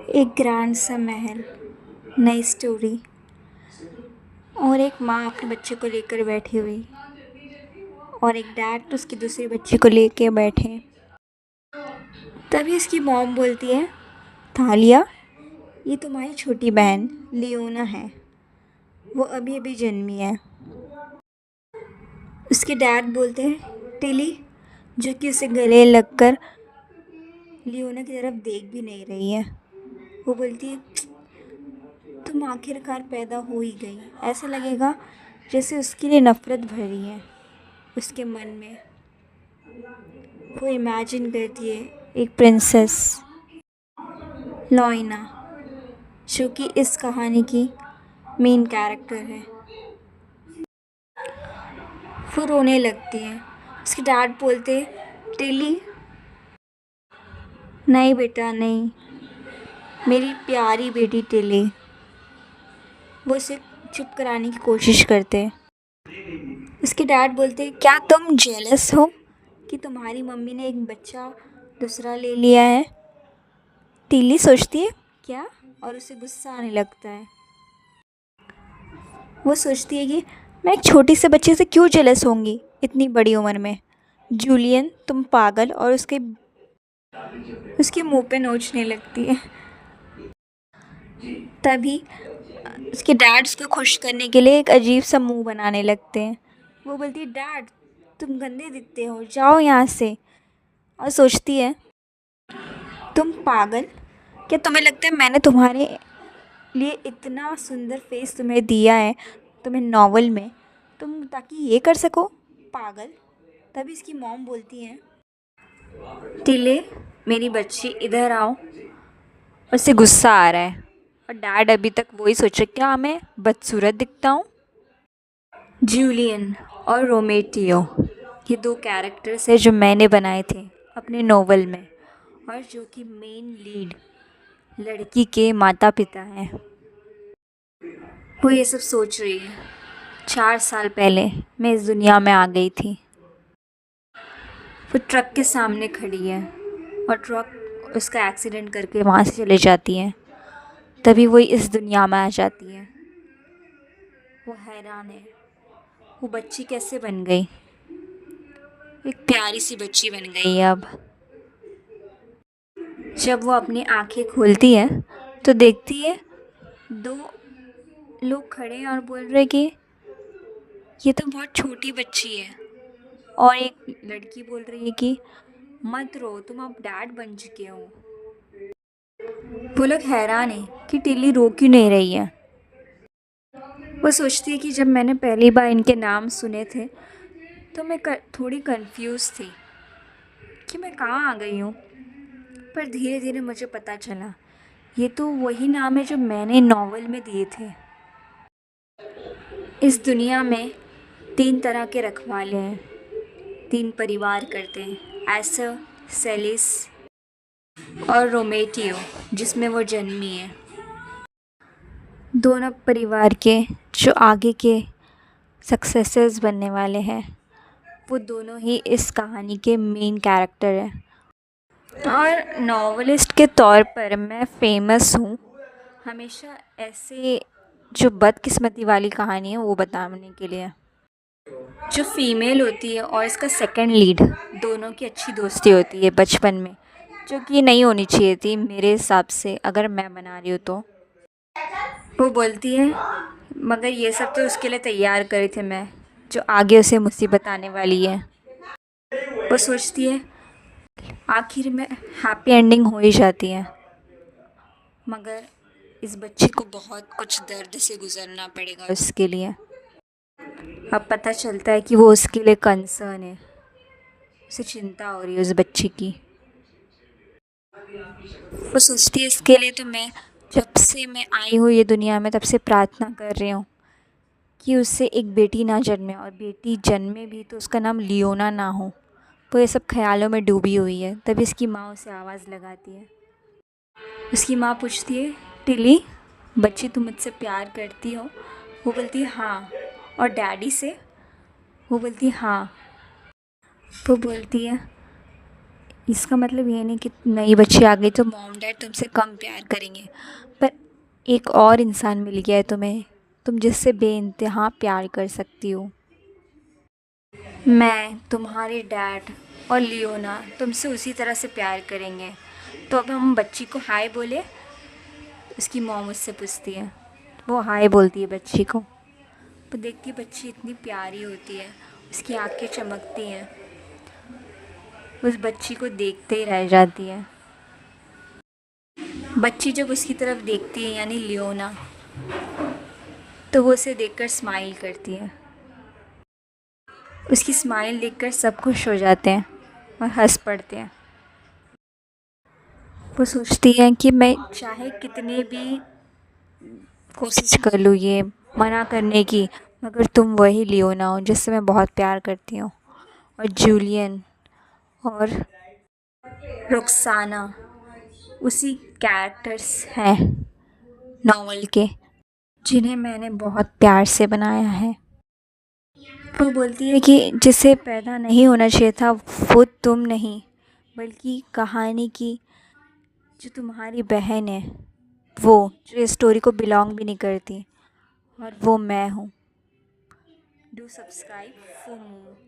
एक ग्रैंड सा महल, नई स्टोरी। और एक माँ अपने बच्चे को लेकर बैठी हुई और एक डैड उसके दूसरे बच्चे को लेके बैठे। तभी उसकी मॉम बोलती है, थालिया, ये तुम्हारी छोटी बहन लियोना है, वो अभी अभी जन्मी है। उसके डैड बोलते हैं, टिली, जो कि उसे गले लगकर लियोना की तरफ देख भी नहीं रही है। वो बोलती है, तुम आखिरकार पैदा हो ही गई। ऐसा लगेगा जैसे उसके लिए नफ़रत भरी है उसके मन में। वो इमेजिन करती है एक प्रिंसेस लॉइना, जो कि इस कहानी की मेन कैरेक्टर है। वो रोने लगती है। उसके डैड बोलते, टिली, नहीं बेटा नहीं, मेरी प्यारी बेटी टिली। वो उसे चुप कराने की कोशिश करते। उसके डैड बोलते, क्या तुम जेलस हो कि तुम्हारी मम्मी ने एक बच्चा दूसरा ले लिया है? टिली सोचती है, क्या? और उसे गुस्सा आने लगता है। वो सोचती है कि मैं एक छोटी से बच्चे से क्यों जेलस होंगी इतनी बड़ी उम्र में। जूलियन, तुम पागल। और उसके मुंह पे नोचने लगती है। तभी उसके डैड उसको खुश करने के लिए एक अजीब सा मुंह बनाने लगते हैं। वो बोलती है, डैड, तुम गंदे दिखते हो, जाओ यहाँ से। और सोचती है, तुम पागल, क्या तुम्हें लगता है मैंने तुम्हारे लिए इतना सुंदर फेस तुम्हें दिया है तुम्हें नॉवल में, तुम ताकि ये कर सको? पागल। तभी इसकी मॉम बोलती है, टिले, मेरी बच्ची इधर आओ। उससे गुस्सा आ रहा है और डैड अभी तक वही सोच रहे, क्या मैं बदसूरत दिखता हूँ? जूलियन और रोमेटियो, ये दो कैरेक्टर्स हैं जो मैंने बनाए थे अपने नोवेल में, और जो कि मेन लीड लड़की के माता पिता हैं। वो ये सब सोच रही है। 4 साल पहले मैं इस दुनिया में आ गई थी। वो ट्रक के सामने खड़ी है और ट्रक उसका एक्सीडेंट करके वहाँ से चले जाती है। तभी वो इस दुनिया में आ जाती है। वो हैरान है, वो बच्ची कैसे बन गई, एक प्यारी सी बच्ची बन गई है अब। जब वो अपनी आंखें खोलती है तो देखती है 2 लोग खड़े हैं और बोल रहे कि ये तो बहुत छोटी बच्ची है। और एक लड़की बोल रही है कि मत रो, तुम अब डैड बन चुके हो। वो लोग हैरान है कि टिली रो क्यों नहीं रही है। वो सोचती है कि जब मैंने पहली बार इनके नाम सुने थे तो मैं थोड़ी कंफ्यूज थी कि मैं कहाँ आ गई हूँ। पर धीरे धीरे मुझे पता चला, ये तो वही नाम है जो मैंने नॉवल में दिए थे। इस दुनिया में 3 तरह के रखवाले हैं, 3 परिवार करते हैं, एसर, सेलिस और रोमेटियो, जिसमें वो जन्मी है। दोनों परिवार के जो आगे के सक्सेसर्स बनने वाले हैं, वो दोनों ही इस कहानी के मेन कैरेक्टर हैं। और नॉवलिस्ट के तौर पर मैं फ़ेमस हूँ हमेशा ऐसे जो बदकिस्मती वाली कहानी है वो बताने के लिए। जो फीमेल होती है और इसका सेकंड लीड, दोनों की अच्छी दोस्ती होती है बचपन में, जो कि नहीं होनी चाहिए थी मेरे हिसाब से, अगर मैं बना रही हूँ तो। वो बोलती है, मगर ये सब तो उसके लिए तैयार करे थे मैं, जो आगे उसे मुसीबत आने वाली है। वो सोचती है आखिर में हैप्पी एंडिंग हो ही जाती है, मगर इस बच्चे को बहुत कुछ दर्द से गुजरना पड़ेगा उसके लिए। अब पता चलता है कि वो उसके लिए कंसर्न है, उसे चिंता हो रही है उस बच्चे की। वो सोचती है इसके लिए तो मैं जब से मैं आई हूँ ये दुनिया में तब से प्रार्थना कर रही हूँ कि उससे एक बेटी ना जन्मे, और बेटी जन्मे भी तो उसका नाम लियोना ना हो। वो ये सब ख्यालों में डूबी हुई है। तभी इसकी माँ उसे आवाज़ लगाती है। उसकी माँ पूछती है, टिली, बच्ची तुम मुझसे प्यार करती हो? वो बोलती है हाँ। और डैडी से? वो बोलती है हाँ। वो बोलती है, इसका मतलब ये नहीं कि नई बच्ची आ गई तो मॉम डैड तुमसे कम प्यार करेंगे, पर एक और इंसान मिल गया है तुम्हें, तुम जिससे बेइंतहा प्यार कर सकती हो। मैं, तुम्हारे डैड और लियोना तुमसे उसी तरह से प्यार करेंगे। तो अब हम बच्ची को हाय बोले। उसकी मॉम उससे पूछती है। वो हाय बोलती है बच्ची को। तो देखती बच्ची इतनी प्यारी होती है, उसकी आंखें चमकती हैं, उस बच्ची को देखते ही रह जाती है। बच्ची जब उसकी तरफ देखती है, यानी लियोना, तो वो उसे देखकर स्माइल करती है। उसकी स्माइल देखकर सब खुश हो जाते हैं और हंस पड़ते हैं। वो सोचती है कि मैं चाहे कितने भी कोशिश कर लूँ ये मना करने की, मगर तुम वही लियोना हो जिससे मैं बहुत प्यार करती हूँ। और जूलियन और रुक्साना उसी कैरेक्टर्स हैं नॉवल के, जिन्हें मैंने बहुत प्यार से बनाया है। वो बोलती है कि जिसे पैदा नहीं होना चाहिए था वो तुम नहीं, बल्कि कहानी की जो तुम्हारी बहन है, वो जो इस स्टोरी को बिलोंग भी नहीं करती, और वो मैं हूँ। Do subscribe for more.